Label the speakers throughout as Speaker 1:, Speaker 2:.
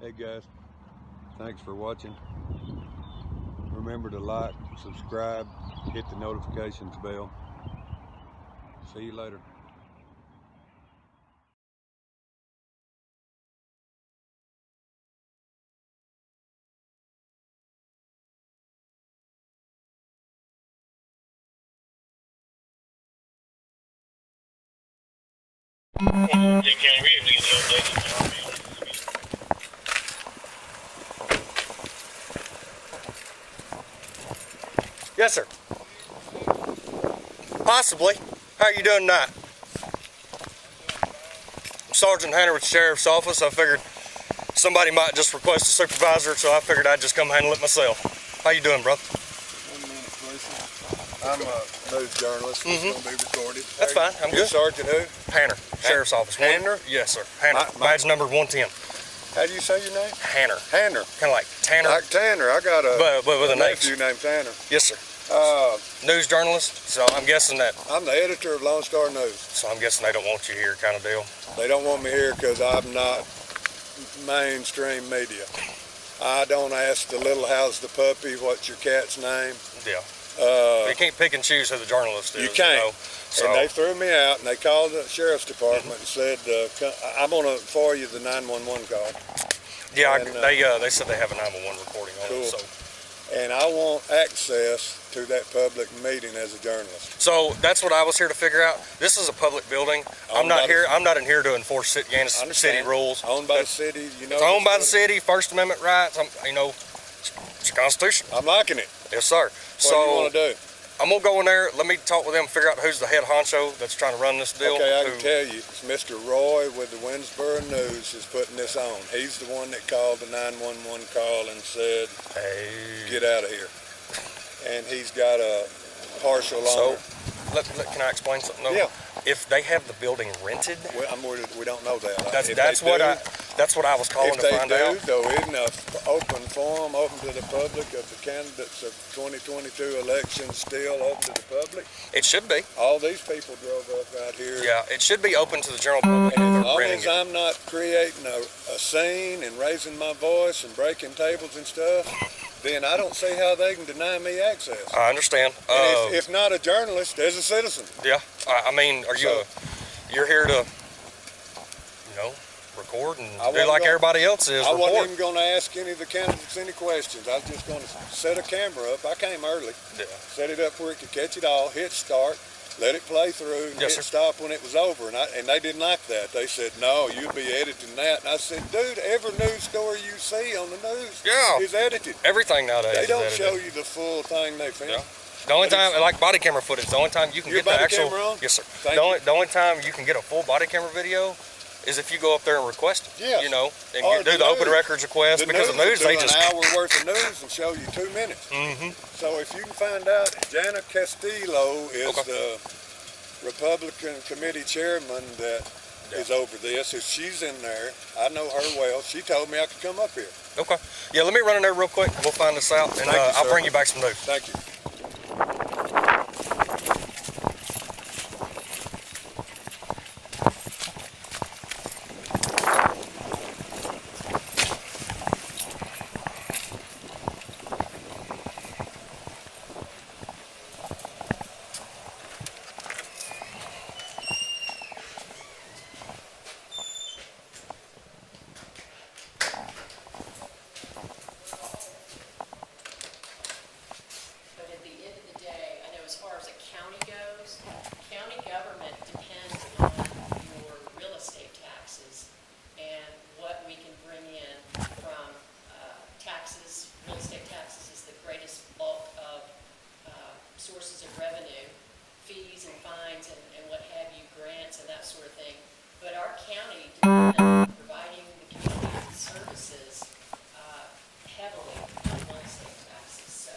Speaker 1: Hey guys, thanks for watching. Remember to like, subscribe, hit the notifications bell. See you later.
Speaker 2: Yes, sir. Possibly. How are you doing tonight? I'm Sergeant Hunter with the Sheriff's Office. I figured somebody might just request a supervisor, so I figured I'd just come handle it myself. How you doing, brother?
Speaker 3: 1 minute, please. I'm a news journalist. It's going to be recorded.
Speaker 2: That's fine. I'm good.
Speaker 3: Sergeant who?
Speaker 2: Hanner, Sheriff's Office.
Speaker 3: Hanner?
Speaker 2: Yes, sir. Hanner. Badge number 110.
Speaker 3: How do you say your name?
Speaker 2: Hanner.
Speaker 3: Hanner.
Speaker 2: Kind of like Tanner.
Speaker 3: Like Tanner. I got a
Speaker 2: but with a
Speaker 3: nephew named Tanner.
Speaker 2: Yes, sir. News journalist, so I'm guessing that.
Speaker 3: I'm the editor of Lone Star News.
Speaker 2: So I'm guessing they don't want you here, kind of deal.
Speaker 3: They don't want me here because I'm not mainstream media. I don't ask the little how's the puppy, what's your cat's name.
Speaker 2: Yeah. You can't pick and choose who the journalist is.
Speaker 3: You can't.
Speaker 2: You know? So,
Speaker 3: and they threw me out, and they called the sheriff's department and said, I'm going to forward you the 911 call.
Speaker 2: Yeah,
Speaker 3: and,
Speaker 2: they said they have a 911 recording on it. So.
Speaker 3: And I want access to that public meeting as a journalist.
Speaker 2: So that's what I was here to figure out. This is a public building. I'm not in here to enforce city rules.
Speaker 3: Owned by the city, you know.
Speaker 2: It's owned by the city. First Amendment rights. It's the Constitution.
Speaker 3: I'm liking it.
Speaker 2: Yes, sir.
Speaker 3: What do you want to do?
Speaker 2: I'm gonna go in there. Let me talk with them. Figure out who's the head honcho that's trying to run this deal.
Speaker 3: Okay, I can tell you, it's Mr. Roy with the Winnsboro News is putting this on. He's the one that called the 911 call and said,
Speaker 2: "Hey,
Speaker 3: get out of here." And he's got a partial owner.
Speaker 2: So, can I explain something?
Speaker 3: Yeah.
Speaker 2: If they have the building rented,
Speaker 3: well, we don't know that.
Speaker 2: That's what I was calling to find out.
Speaker 3: If they do, though, isn't an open forum, open to the public of the candidates of 2022 elections still open to the public?
Speaker 2: It should be.
Speaker 3: All these people drove up out here.
Speaker 2: Yeah, it should be open to the general public.
Speaker 3: And as long as I'm not creating a scene and raising my voice and breaking tables and stuff, then I don't see how they can deny me access.
Speaker 2: I understand.
Speaker 3: And if not a journalist, as a citizen.
Speaker 2: Yeah. I mean, you're here to, record and do like everybody else is.
Speaker 3: I wasn't even going to ask any of the candidates any questions. I was just going to set a camera up. I came early. Yeah. Set it up where it could catch it all, hit start, let it play through, and hit stop when it was over. And they didn't like that. They said, no, you'll be editing that. And I said, dude, every news story you see on the news is edited.
Speaker 2: Everything nowadays
Speaker 3: They don't
Speaker 2: is
Speaker 3: show you the full thing they film.
Speaker 2: Yeah. The only time, like body camera footage, the only time you can get the actual... Yes, sir. The only time you can get a full body camera video is if you go up there and request it.
Speaker 3: Yes.
Speaker 2: And you do the open records request, because the news, they just...
Speaker 3: an hour worth of news and show you 2 minutes. So if you can find out, Jana Castillo is the Republican committee chairman that is over this. If she's in there, I know her well. She told me I could come up here.
Speaker 2: Okay. Yeah, let me run in there real quick. We'll find this out, and I'll bring you back some news.
Speaker 3: Thank you.
Speaker 4: sources of revenue, fees and fines and what have you, grants and that sort of thing. But our county depends on providing the community services heavily on real estate taxes. So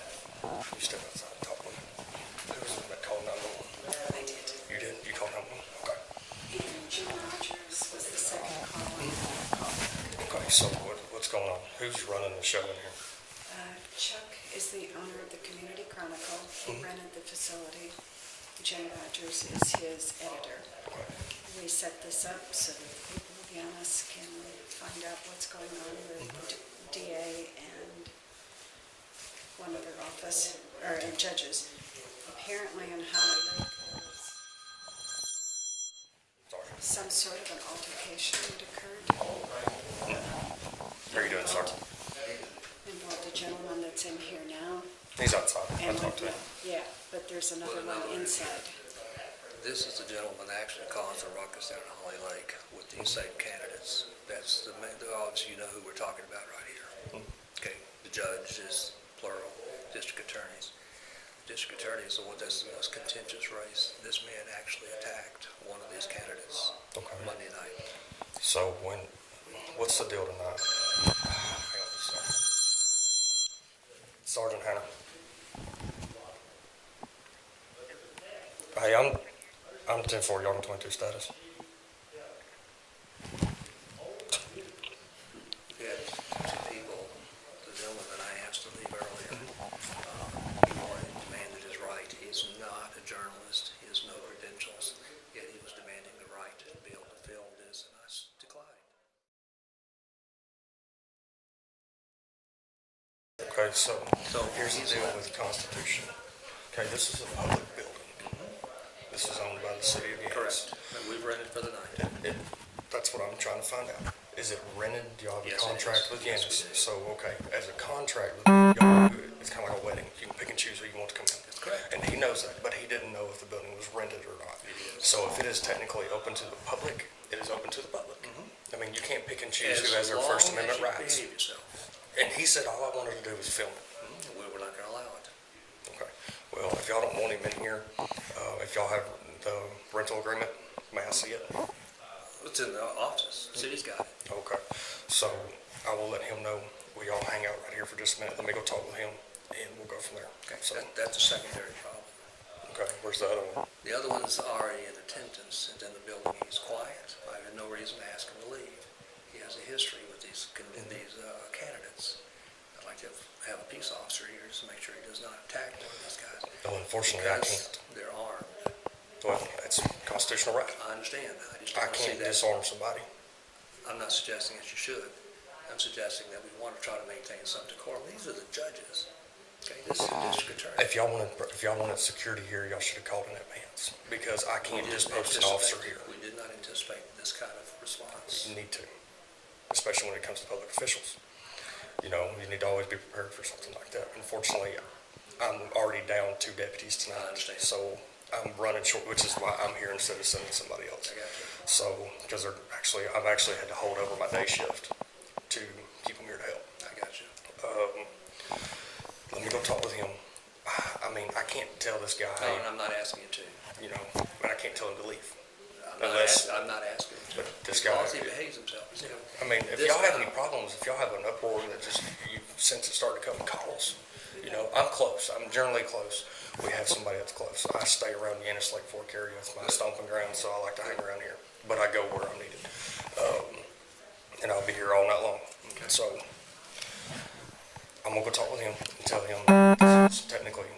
Speaker 2: you stepped outside and talked with me. Who was it that called 911?
Speaker 4: I did.
Speaker 2: You did? You called 911? Okay.
Speaker 4: Jim Rogers was the second caller.
Speaker 2: Okay, so what's going on? Who's running the show in here?
Speaker 5: Chuck is the owner of the Community Chronicle. He rented the facility. Jim Rogers is his editor. We set this up so that people of Yanis can find out what's going on with or judges. Apparently in Holly Lake, there was
Speaker 2: Sorry.
Speaker 5: some sort of an altercation that occurred.
Speaker 2: How are you doing, sir?
Speaker 5: Involved a gentleman that's in here now.
Speaker 2: He's outside. I
Speaker 5: And
Speaker 2: talked to him.
Speaker 5: yeah, but there's another one inside.
Speaker 6: This is the gentleman that actually caused the ruckus down in Holly Lake with these same candidates. That's obviously you know who we're talking about right here. Okay, the judge is plural, district attorneys. District attorney is the one that's the most contentious race. This man actually attacked one of these candidates Monday night.
Speaker 2: So what's the deal tonight? Hang on just a second. Sergeant Hannah. Hey, I'm 10-4, y'all on 22 status.
Speaker 6: We had two people, the gentleman that I asked to leave earlier, he already demanded his right. He is not a journalist. He has no credentials, yet he was demanding the right to be able to film this, and I declined.
Speaker 2: Okay, so here's the deal with the Constitution. Okay, this is a public building. This is owned by the city of Winnsboro.
Speaker 6: Correct. And we've rented for the night.
Speaker 2: That's what I'm trying to find out. Is it rented? Do y'all have a
Speaker 6: Yes, it
Speaker 2: contract
Speaker 6: is.
Speaker 2: with
Speaker 6: Yes,
Speaker 2: Winnsboro?
Speaker 6: we do.
Speaker 2: So, okay, as a contract with y'all, it's kind of like a wedding. You can pick and choose who you want to come in.
Speaker 6: That's correct.
Speaker 2: And he knows that, but he didn't know if the building was rented or not. So if it is technically open to the public, it is open to the public. I mean, you can't pick and choose who has their First Amendment rights.
Speaker 6: Behave yourself.
Speaker 2: And he said all I wanted to do was film it.
Speaker 6: We're not going to allow it.
Speaker 2: Okay. Well, if y'all don't want him in here, if y'all have the rental agreement, may I see it?
Speaker 6: It's in the office. City's got it.
Speaker 2: Okay. So I will let him know. We all hang out right here for just a minute. Let me go talk with him, and we'll go from there.
Speaker 6: Okay.
Speaker 2: So,
Speaker 6: That's a secondary problem.
Speaker 2: okay. Where's the other one?
Speaker 6: The other one's already in attendance and in the building. He's quiet. I have no reason to ask him to leave. He has a history with these candidates. I'd like to have a peace officer here just to make sure he does not attack one of these guys.
Speaker 2: Oh, unfortunately, I
Speaker 6: Because
Speaker 2: can't.
Speaker 6: they're armed.
Speaker 2: Well, it's a constitutional right.
Speaker 6: I understand. I just
Speaker 2: I
Speaker 6: don't see
Speaker 2: can't
Speaker 6: that.
Speaker 2: disarm somebody.
Speaker 6: I'm not suggesting that you should. I'm suggesting that we want to try to maintain some decorum. These are the judges. Okay, this is the district attorney.
Speaker 2: If y'all wanted security here, y'all should have called in advance because I can't just post an officer here.
Speaker 6: We did not anticipate this kind of response.
Speaker 2: You need to, especially when it comes to public officials. You know, you need to always be prepared for something like that. Unfortunately, I'm already down 2 deputies tonight.
Speaker 6: I understand.
Speaker 2: So I'm running short, which is why I'm here instead of sending somebody else.
Speaker 6: I got you.
Speaker 2: So, because I've actually had to hold over my day shift to keep them here to help.
Speaker 6: I got you.
Speaker 2: Let me go talk with him. I mean, I can't tell this guy,
Speaker 6: No, and I'm not asking you to.
Speaker 2: you know, but I can't tell him to leave.
Speaker 6: I'm not asking you to.
Speaker 2: But this
Speaker 6: As
Speaker 2: guy,
Speaker 6: long as he behaves himself. You know.
Speaker 2: I mean, if
Speaker 6: This
Speaker 2: y'all have
Speaker 6: guy-
Speaker 2: any problems, if y'all have an uproar that just, you sense it starting to come, call us. You know, I'm close. I'm generally close. We have somebody that's close. I stay around the Ennis Lake Fork area. It's my stomping ground, so I like to hang around here. But I go where I'm needed. And I'll be here all night long. So I'm going to go talk with him and tell him this is technically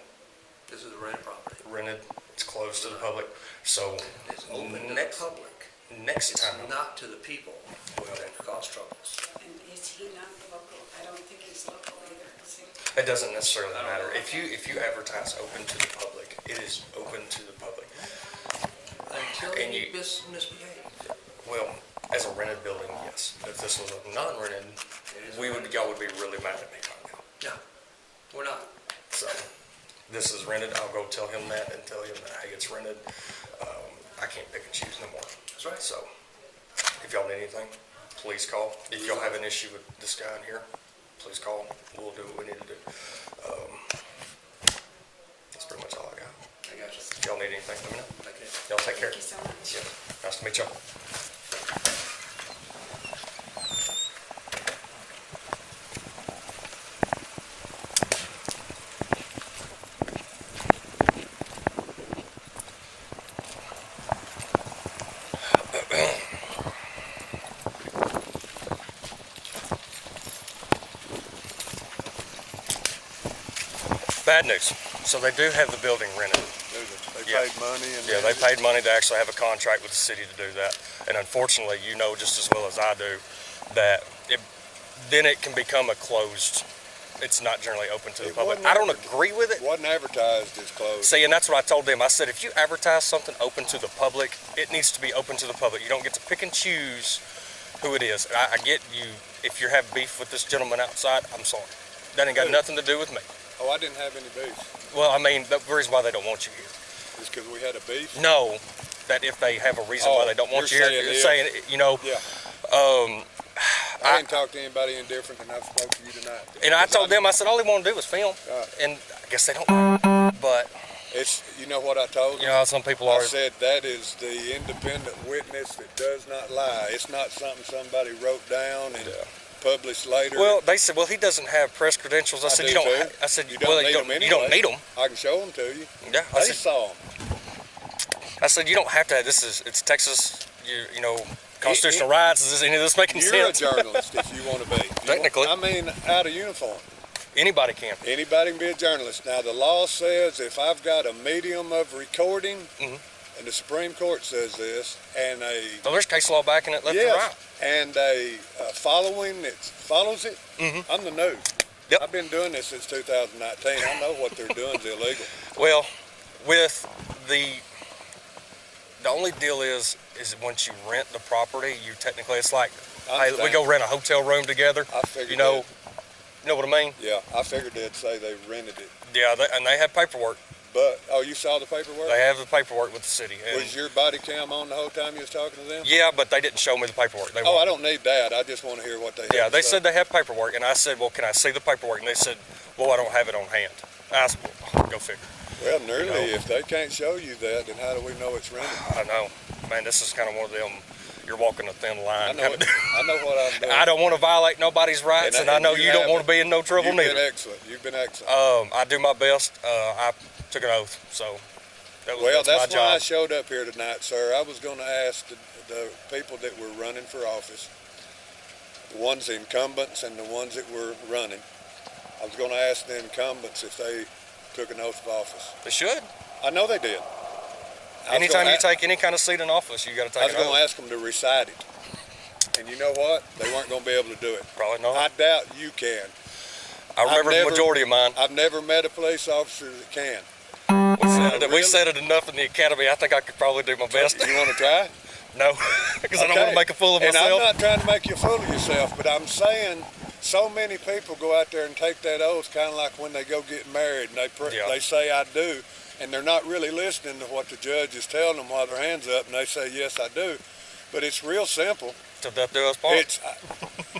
Speaker 6: This is a rented property.
Speaker 2: rented. It's closed to the public. So
Speaker 6: It's open to the
Speaker 2: next
Speaker 6: public.
Speaker 2: next
Speaker 6: It's
Speaker 2: time,
Speaker 6: not to the people that cause troubles.
Speaker 5: And is he not local? I don't think he's local either, is he?
Speaker 2: it doesn't necessarily matter. If you advertise open to the public, it is open to the public.
Speaker 6: Until
Speaker 2: And
Speaker 6: you
Speaker 2: you-
Speaker 6: misbehave.
Speaker 2: Well, as a rented building, yes. If this was a non-rented, y'all would be really mad at me right now.
Speaker 6: No, we're not.
Speaker 2: So this is rented. I'll go tell him that and tell him that, hey, it's rented. I can't pick and choose no more.
Speaker 6: That's right.
Speaker 2: So if y'all need anything, please call. If y'all have an issue with this guy in here, please call. We'll do what we need to do. That's pretty much all I got.
Speaker 6: I got you.
Speaker 2: If y'all need anything, let me know.
Speaker 6: Okay.
Speaker 2: Y'all take care.
Speaker 5: Thank you so much.
Speaker 2: Yeah. Nice to meet y'all. Bad news. So they do have the building rented.
Speaker 3: They
Speaker 2: Yeah.
Speaker 3: paid money and.
Speaker 2: Yeah, they paid money to actually have a contract with the city to do that. And unfortunately, you know just as well as I do that then it can become a closed it's not generally open to the
Speaker 3: It
Speaker 2: public.
Speaker 3: wasn't
Speaker 2: I don't agree with it.
Speaker 3: It wasn't advertised as closed.
Speaker 2: See, and that's what I told them. I said, if you advertise something open to the public, it needs to be open to the public. You don't get to pick and choose who it is. I get you, if you have beef with this gentleman outside, I'm sorry. That ain't got nothing to do with me.
Speaker 3: Oh, I didn't have any beef.
Speaker 2: Well, I mean, the reason why they don't want you here.
Speaker 3: It's because we had a beef?
Speaker 2: No, that if they have a reason why they don't want you here, you're saying, you know,
Speaker 3: Yeah. I didn't talk to anybody any different than I've spoke to you tonight.
Speaker 2: And I told them, I said, all they want to do is film. And I guess they don't, but.
Speaker 3: It's, you know what I told them?
Speaker 2: You know how some people
Speaker 3: I
Speaker 2: are.
Speaker 3: said that is the independent witness that does not lie. It's not something somebody wrote down and published later.
Speaker 2: Well, they said, well, he doesn't have press credentials. I said, you don't. I said,
Speaker 3: you don't
Speaker 2: well,
Speaker 3: need them anyway.
Speaker 2: You don't need them.
Speaker 3: I can show them to you.
Speaker 2: Yeah,
Speaker 3: They saw them.
Speaker 2: I said, you don't have to. It's Texas. You know, constitutional rights. Is any of this making sense?
Speaker 3: You're a journalist if you want to be.
Speaker 2: Technically.
Speaker 3: I mean, out of uniform.
Speaker 2: Anybody can.
Speaker 3: Anybody can be a journalist. Now, the law says if I've got a medium of recording, and the Supreme Court says this, and
Speaker 2: well, there's case law backing it left and right.
Speaker 3: And a following that follows it, I'm the news.
Speaker 2: Yep.
Speaker 3: I've been doing this since 2019. I know what they're doing is illegal.
Speaker 2: Well, with the only deal is once you rent the property, you technically, it's like, hey, we go rent a hotel room together.
Speaker 3: I figured
Speaker 2: you know what I mean?
Speaker 3: Yeah, I figured they'd say they rented it.
Speaker 2: Yeah, and they have paperwork.
Speaker 3: But, oh, you saw the paperwork?
Speaker 2: They have the paperwork with the city.
Speaker 3: Was your body cam on the whole time you was talking to them?
Speaker 2: Yeah, but they didn't show me the paperwork.
Speaker 3: I don't need that. I just want to hear what they have.
Speaker 2: Yeah, they said they have paperwork, and I said, well, can I see the paperwork? And they said, well, I don't have it on hand. I said, well, go figure.
Speaker 3: Well, nearly, if they can't show you that, then how do we know it's rented?
Speaker 2: I know. Man, this is kind of one of them, you're walking a thin line.
Speaker 3: I know what I'm doing.
Speaker 2: I don't want to violate nobody's rights, and I know you don't want to be in no trouble neither.
Speaker 3: You've been excellent. You've been excellent.
Speaker 2: I do my best. I took an oth, so that's
Speaker 3: why
Speaker 2: my job.
Speaker 3: I showed up here tonight, sir. I was going to ask the people that were running for office, the ones incumbents and the ones that were running, I was going to ask the incumbents if they took an oath of office.
Speaker 2: They should.
Speaker 3: I know they did.
Speaker 2: Anytime you take any kind of seat in office, you got to take an oath.
Speaker 3: I was going to ask them to recite it. And you know what? They weren't going to be able to do it.
Speaker 2: Probably not.
Speaker 3: I doubt you can.
Speaker 2: I remember the majority of mine.
Speaker 3: I've never met a police officer that can.
Speaker 2: We said it enough in the academy. I think I could probably do my best.
Speaker 3: You want to try?
Speaker 2: No, because I don't want to make a fool of myself.
Speaker 3: And I'm not trying to make you a fool of yourself, but I'm saying so many people go out there and take that oath kind of like when they go get married and they say, I do, and they're not really listening to what the judge is telling them while their hands up, and they say, yes, I do. But it's real simple.
Speaker 2: Till death do us part.
Speaker 3: It's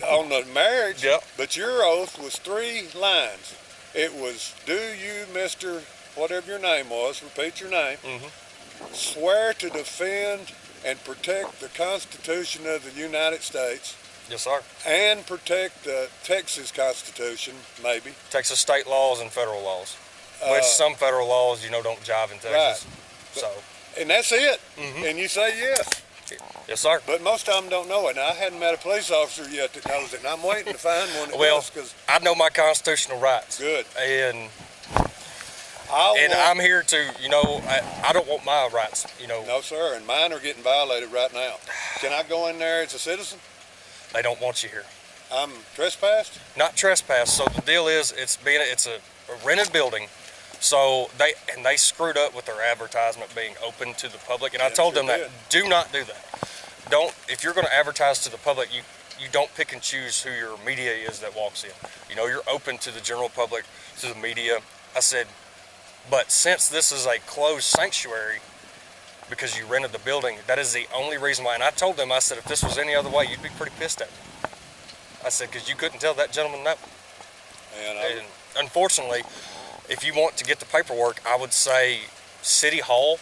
Speaker 3: on the marriage,
Speaker 2: Yep.
Speaker 3: But your oath was 3 lines. It was, do you, Mr. whatever your name was, repeat your name, swear to defend and protect the Constitution of the United States.
Speaker 2: Yes, sir.
Speaker 3: And protect the Texas Constitution, maybe.
Speaker 2: Texas state laws and federal laws. Which some federal laws, don't jive in Texas.
Speaker 3: Right.
Speaker 2: So.
Speaker 3: And that's it. And you say yes.
Speaker 2: Yes, sir.
Speaker 3: But most of them don't know it. Now, I hadn't met a police officer yet that knows it, and I'm waiting to find one that does. Cause
Speaker 2: I know my constitutional rights.
Speaker 3: Good.
Speaker 2: And I'm here to, I don't want my rights,
Speaker 3: No, sir, and mine are getting violated right now. Can I go in there as a citizen?
Speaker 2: They don't want you here.
Speaker 3: I'm trespassed?
Speaker 2: Not trespassed. So the deal is, it's a rented building. So they screwed up with their advertisement being open to the public. And I told them that, do not do that. If you're going to advertise to the public, you don't pick and choose who your media is that walks in. You're open to the general public, to the media. I said, but since this is a closed sanctuary, because you rented the building, that is the only reason why. And I told them, I said, if this was any other way, you'd be pretty pissed at me. I said, because you couldn't tell that gentleman no. And unfortunately, if you want to get the paperwork, I would say City Hall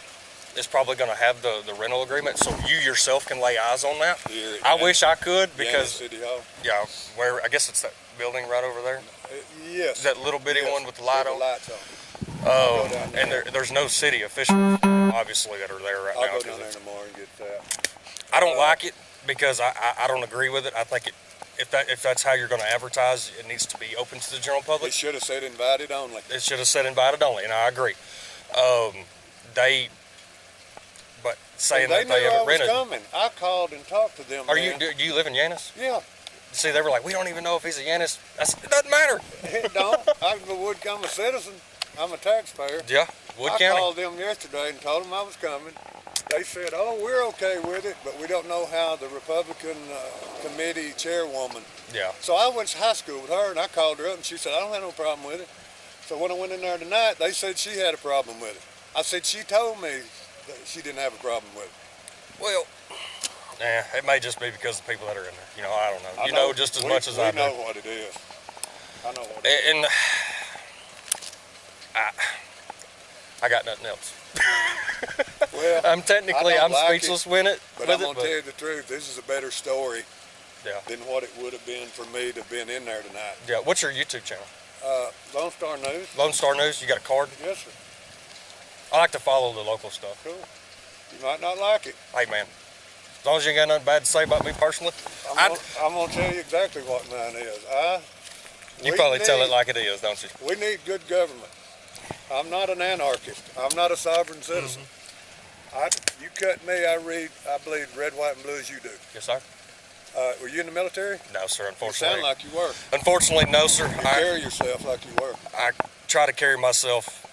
Speaker 2: is probably going to have the rental agreement, so you yourself can lay eyes on that. I wish I could, because
Speaker 3: City Hall.
Speaker 2: Yeah, where I guess it's that building right over there.
Speaker 3: Yes.
Speaker 2: That little bitty one with the light on.
Speaker 3: Lights on.
Speaker 2: And there's no city officials, obviously, that are there right now.
Speaker 3: I'll go down there tomorrow and get that.
Speaker 2: I don't like it because I don't agree with it. I think if that's how you're going to advertise, it needs to be open to the general public.
Speaker 3: It should have said invited only.
Speaker 2: It should have said invited only, and I agree. But saying that they haven't rented.
Speaker 3: Coming. I called and talked to them.
Speaker 2: Do you live in Yanis?
Speaker 3: Yeah.
Speaker 2: see, they were like, we don't even know if he's a Yanis. I said, it doesn't matter.
Speaker 3: It don't. I'm a citizen. I'm a taxpayer.
Speaker 2: Yeah, Wood
Speaker 3: I
Speaker 2: County.
Speaker 3: called them yesterday and told them I was coming. They said, oh, we're okay with it, but we don't know how the Republican committee chairwoman.
Speaker 2: Yeah.
Speaker 3: So I went to high school with her, and I called her up, and she said, I don't have no problem with it. So when I went in there tonight, they said she had a problem with it. I said, she told me that she didn't have a problem with it.
Speaker 2: Well, it may just be because of the people that are in there. You know, I don't know. You know just as much as I do.
Speaker 3: We know what it is. I know what it is.
Speaker 2: And I got nothing else.
Speaker 3: Well,
Speaker 2: I'm speechless with it.
Speaker 3: But I'm going to tell you the truth. This is a better story
Speaker 2: Yeah.
Speaker 3: than what it would have been for me to have been in there tonight.
Speaker 2: Yeah. What's your YouTube channel?
Speaker 3: Lone Star News?
Speaker 2: Lone Star News. You got a card?
Speaker 3: Yes, sir.
Speaker 2: I like to follow the local stuff.
Speaker 3: Cool. You might not like it.
Speaker 2: Hey, man. As long as you ain't got nothing bad to say about me personally,
Speaker 3: I'm going to tell you exactly what mine is.
Speaker 2: you probably tell it like it is, don't you?
Speaker 3: We need good government. I'm not an anarchist. I'm not a sovereign citizen. You cut me, I bleed red, white, and blue as you do.
Speaker 2: Yes, sir.
Speaker 3: Were you in the military?
Speaker 2: No, sir,
Speaker 3: You
Speaker 2: unfortunately.
Speaker 3: sound like you were.
Speaker 2: Unfortunately, no, sir.
Speaker 3: You carry yourself like you were.
Speaker 2: I try to carry myself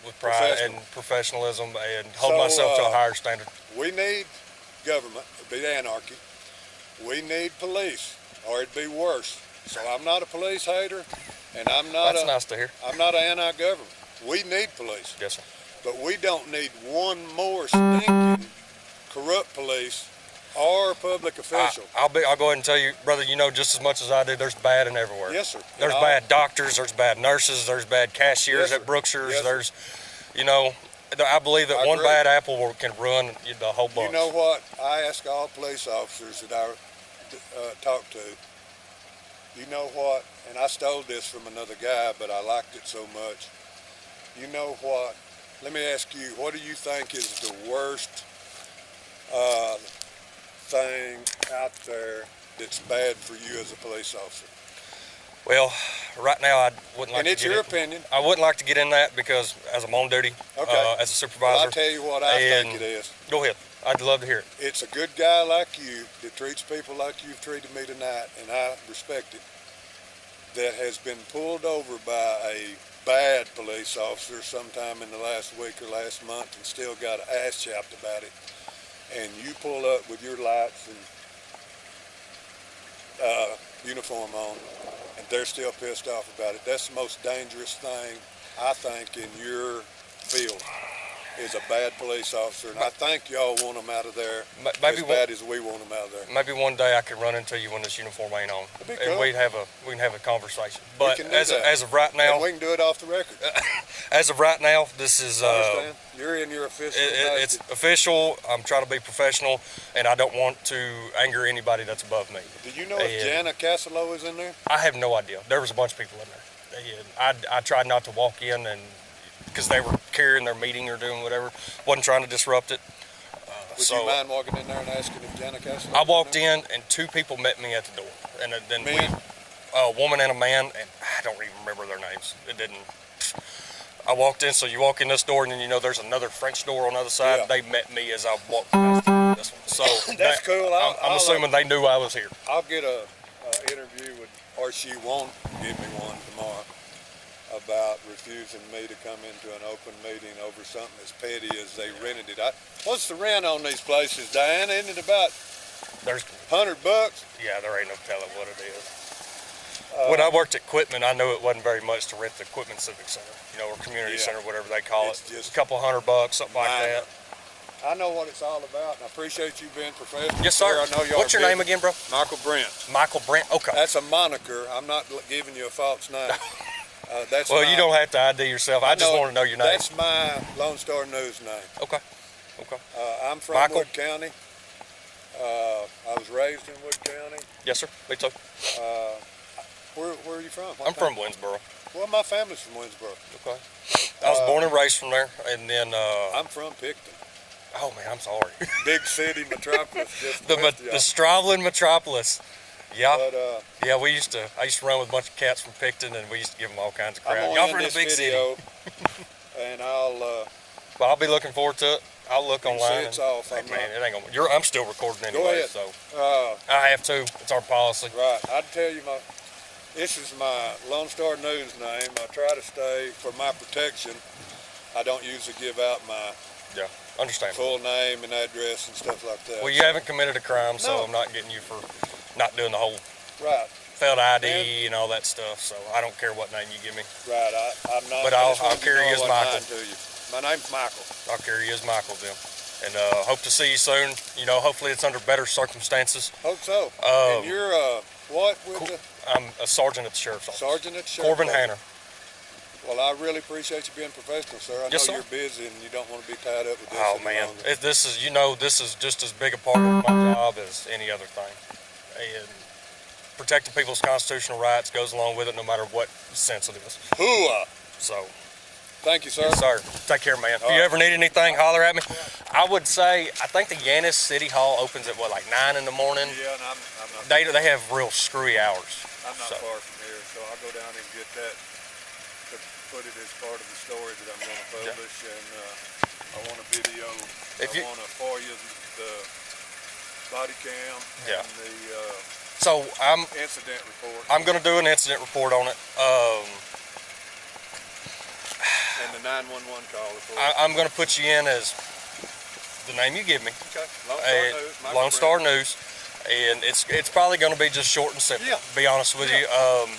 Speaker 2: with pride and professionalism and hold myself to a higher standard.
Speaker 3: We need government. It'd be anarchy. We need police, or it'd be worse. So I'm not a police hater, and I'm not
Speaker 2: That's nice to hear.
Speaker 3: I'm not an anti-government. We need police.
Speaker 2: Yes, sir.
Speaker 3: But we don't need one more stinking corrupt police or public official.
Speaker 2: I'll go ahead and tell you, brother, you know just as much as I do, there's bad in everywhere.
Speaker 3: Yes, sir.
Speaker 2: There's bad doctors, there's bad nurses, there's bad cashiers
Speaker 3: Yes,
Speaker 2: at Brookshire's,
Speaker 3: Yes,
Speaker 2: there's, you know, I believe that
Speaker 3: I
Speaker 2: one
Speaker 3: agree.
Speaker 2: bad apple can ruin the whole bunch.
Speaker 3: You know what? I ask all police officers that I talk to, you know what? And I stole this from another guy, but I liked it so much. You know what? Let me ask you, what do you think is the worst thing out there that's bad for you as a police officer?
Speaker 2: Well, right now I wouldn't like
Speaker 3: And
Speaker 2: to
Speaker 3: it's
Speaker 2: get
Speaker 3: your
Speaker 2: it.
Speaker 3: opinion.
Speaker 2: I wouldn't like to get in that because as I'm on duty,
Speaker 3: Okay.
Speaker 2: as a supervisor.
Speaker 3: Well, I'll tell you what I think it is.
Speaker 2: Go ahead. I'd love to hear it.
Speaker 3: It's a good guy like you that treats people like you've treated me tonight, and I respect it, that has been pulled over by a bad police officer sometime in the last week or last month and still got an ass chapped about it. And you pull up with your lights and uniform on, and they're still pissed off about it. That's the most dangerous thing, I think, in your field, is a bad police officer. And I think y'all want them out of there as bad as we want them out of there.
Speaker 2: Maybe one day I could run into you when this uniform ain't on,
Speaker 3: That'd be
Speaker 2: and
Speaker 3: cool.
Speaker 2: we can have a conversation. But
Speaker 3: can do
Speaker 2: as
Speaker 3: that.
Speaker 2: of right now,
Speaker 3: And we can do it off the record.
Speaker 2: as of right now, this is
Speaker 3: I understand. You're in your official
Speaker 2: it's
Speaker 3: capacity.
Speaker 2: official. I'm trying to be professional, and I don't want to anger anybody that's above me.
Speaker 3: Do you know if Jana Casalo is in there?
Speaker 2: I have no idea. There was a bunch of people in there. I tried not to walk in, and because they were carrying their meeting or doing whatever, wasn't trying to disrupt it.
Speaker 3: Would you mind walking in there and asking if Jana Casalo?
Speaker 2: I walked in, and two people met me at the door, and then a woman and a man, and I don't even remember their names. It didn't. I walked in, so you walk in this door, and then you know there's another French door on the other side.
Speaker 3: Yeah.
Speaker 2: They met me as I walked past this one. So
Speaker 3: That's cool.
Speaker 2: I'm assuming they knew I was here.
Speaker 3: I'll get a interview with, or she won't give me one tomorrow, about refusing me to come into an open meeting over something as petty as they rented it. What's the rent on these places, Diane? Isn't it about
Speaker 2: There's
Speaker 3: $100?
Speaker 2: Yeah, there ain't no telling what it is. When I worked at Quitman, I knew it wasn't very much to rent the Quitman Civic Center, or community center, whatever they call
Speaker 3: It's
Speaker 2: it.
Speaker 3: just
Speaker 2: A couple $100, something like
Speaker 3: minor.
Speaker 2: that.
Speaker 3: I know what it's all about, and I appreciate you being professional.
Speaker 2: Yes, sir.
Speaker 3: I know y'all
Speaker 2: What's your
Speaker 3: are
Speaker 2: name
Speaker 3: busy.
Speaker 2: again, bro?
Speaker 3: Michael Brent.
Speaker 2: Michael Brent. Okay.
Speaker 3: That's a moniker. I'm not giving you a false name. That's
Speaker 2: Well,
Speaker 3: my,
Speaker 2: you don't have to ID yourself. I just want to know your name.
Speaker 3: That's my Lone Star News name.
Speaker 2: Okay. Okay.
Speaker 3: I'm from
Speaker 2: Michael?
Speaker 3: Wood County. I was raised in Wood County.
Speaker 2: Yes, sir. Me too.
Speaker 3: Where are you from?
Speaker 2: I'm from Winnsboro.
Speaker 3: Well, my family's from Winnsboro.
Speaker 2: Okay. I was born and raised from there, and then.
Speaker 3: I'm from Picton.
Speaker 2: Oh man, I'm sorry.
Speaker 3: Big city metropolis. Just
Speaker 2: the
Speaker 3: west of y'all.
Speaker 2: Stravlin metropolis. Yeah.
Speaker 3: But
Speaker 2: Yeah, I used to run with a bunch of cats from Picton, and we used to give them all kinds of
Speaker 3: I'm
Speaker 2: crap.
Speaker 3: gonna
Speaker 2: Y'all
Speaker 3: end
Speaker 2: from the
Speaker 3: this
Speaker 2: big city.
Speaker 3: video, and I'll
Speaker 2: Well, I'll be looking forward to it. I'll look
Speaker 3: You can
Speaker 2: online.
Speaker 3: see it's off.
Speaker 2: Hey, man, it ain't gonna. I'm still recording anyway,
Speaker 3: ahead.
Speaker 2: so
Speaker 3: Uh,
Speaker 2: I have to. It's our policy.
Speaker 3: right. I'd tell you this is my Lone Star News name. I try to stay, for my protection, I don't usually give out my
Speaker 2: Yeah, understand.
Speaker 3: full name and address and stuff like that.
Speaker 2: Well, you haven't committed a crime, so
Speaker 3: No.
Speaker 2: I'm not getting you for not doing the whole
Speaker 3: Right,
Speaker 2: failed ID and all that stuff. So I don't care what name you give me.
Speaker 3: right. I'm not.
Speaker 2: But
Speaker 3: I
Speaker 2: I'll
Speaker 3: just wanted to
Speaker 2: carry
Speaker 3: know
Speaker 2: you as
Speaker 3: I wasn't
Speaker 2: Michael.
Speaker 3: lying to you. My name's Michael.
Speaker 2: I'll carry you as Michael then. And hope to see you soon. You know, hopefully it's under better circumstances.
Speaker 3: Hope so.
Speaker 2: Um,
Speaker 3: And you're what with the
Speaker 2: I'm a sergeant at the sheriff's office.
Speaker 3: sergeant at the sheriff's
Speaker 2: Corbin
Speaker 3: office?
Speaker 2: Hanner.
Speaker 3: Well, I really appreciate you being professional, sir. I know
Speaker 2: Yes, sir.
Speaker 3: you're busy and you don't want to be tied up with this
Speaker 2: Oh
Speaker 3: any
Speaker 2: man,
Speaker 3: longer.
Speaker 2: this is, you know, this is just as big a part of my job as any other thing. And protecting people's constitutional rights goes along with it, no matter what sense it is.
Speaker 3: Hooah!
Speaker 2: So,
Speaker 3: Thank you, sir.
Speaker 2: yes, sir. Take care, man. If
Speaker 3: All
Speaker 2: you
Speaker 3: right.
Speaker 2: ever need anything, holler at me. I would say, I think the Yannis City Hall opens at what, like 9 in the morning.
Speaker 3: Yeah, and I'm not.
Speaker 2: They have real screwy hours.
Speaker 3: I'm not
Speaker 2: So-
Speaker 3: far from here, so I'll go down and get that to put it as part of the story that I'm going to publish. And I want a video.
Speaker 2: If you-
Speaker 3: I want to FOIA the body cam
Speaker 2: Yeah.
Speaker 3: and the
Speaker 2: So
Speaker 3: incident report
Speaker 2: I'm gonna do an incident report on it.
Speaker 3: and the 911 call report.
Speaker 2: I'm gonna put you in as the name you give me,
Speaker 3: Okay. Lone Star
Speaker 2: and
Speaker 3: News. Michael
Speaker 2: Lone Star
Speaker 3: Brennan.
Speaker 2: News, and it's probably gonna be just short and simple.
Speaker 3: Yeah.
Speaker 2: To be honest with you,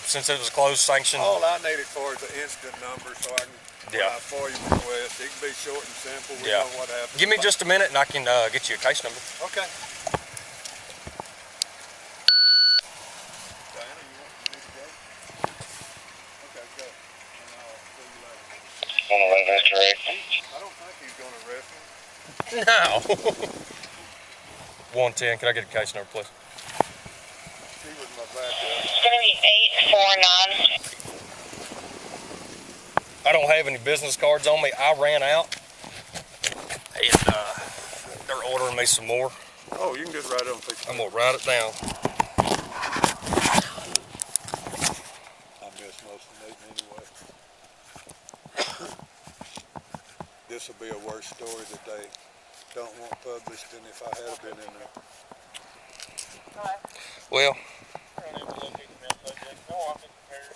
Speaker 2: since it was closed sanction.
Speaker 3: All I need it for is the incident number, so I can.
Speaker 2: Yeah.
Speaker 3: When I FOIA request, it can be short and simple. We
Speaker 2: Yeah.
Speaker 3: know what happened.
Speaker 2: Give me just a minute, and I can get you a case number.
Speaker 3: Okay. Diana, you want me to go? Okay, go. And I'll see you later. I don't think he's gonna arrest me.
Speaker 2: No. 110. Can I get a case number, please?
Speaker 3: He was my backup.
Speaker 7: It's gonna be 849.
Speaker 2: I don't have any business cards on me. I ran out, and they're ordering me some more.
Speaker 3: Oh, you can just write it on a piece of
Speaker 2: I'm gonna write it down.
Speaker 3: I miss most of the meeting anyway. This will be a worse story that they don't want published than if I had been in there.
Speaker 2: Well,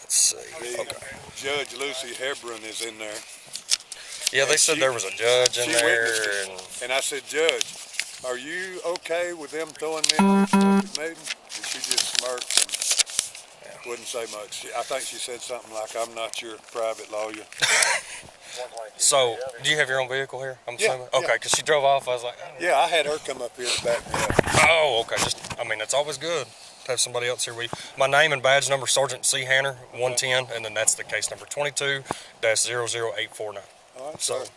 Speaker 2: let's see.
Speaker 3: The
Speaker 2: Okay.
Speaker 3: Judge Lucy Hebron is in there.
Speaker 2: Yeah, they
Speaker 3: And
Speaker 2: said there was a judge in
Speaker 3: she
Speaker 2: there,
Speaker 3: witnessed
Speaker 2: and
Speaker 3: And I said, Judge, are you okay with them throwing me in the meeting? And she just smirked and wouldn't say much. I think she said something like, I'm not your private lawyer.
Speaker 2: so do you have your own vehicle here? I'm
Speaker 3: Yeah,
Speaker 2: assuming.
Speaker 3: yeah.
Speaker 2: Okay, because she drove off. I was like,
Speaker 3: Yeah, I had her come up here to back me up.
Speaker 2: oh, okay. I mean, that's always good to have somebody else here with you. My name and badge number, Sergeant C. Hanner, 110, and then that's the case number 22-00849.
Speaker 3: All right,
Speaker 2: So
Speaker 3: sir.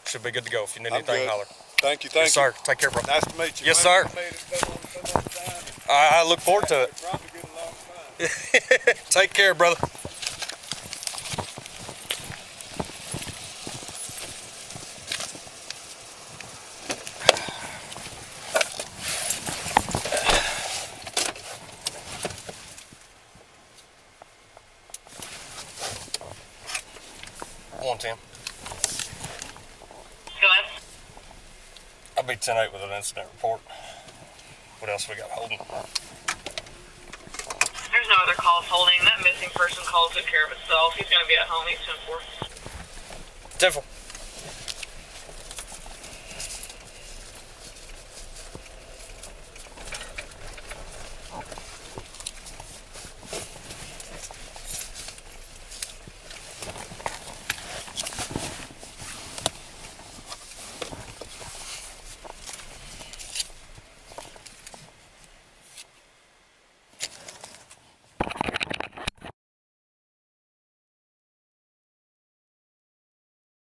Speaker 2: should be good to go. If you need
Speaker 3: I'm
Speaker 2: anything,
Speaker 3: good.
Speaker 2: holler.
Speaker 3: Thank you,
Speaker 2: Yes,
Speaker 3: thank you.
Speaker 2: sir. Take care, bro.
Speaker 3: Nice to meet you.
Speaker 2: Yes,
Speaker 3: Remember
Speaker 2: sir.
Speaker 3: me to come on some other time?
Speaker 2: I look forward to it.
Speaker 3: Probably get along fine.
Speaker 2: Take care, brother. One 10.
Speaker 7: Go ahead.
Speaker 2: I'll be 10-8 with an incident report. What else we got holding?
Speaker 7: There's no other calls holding. That missing person call took care of itself. He's going to be at home. He's 10-4.
Speaker 2: 10-4.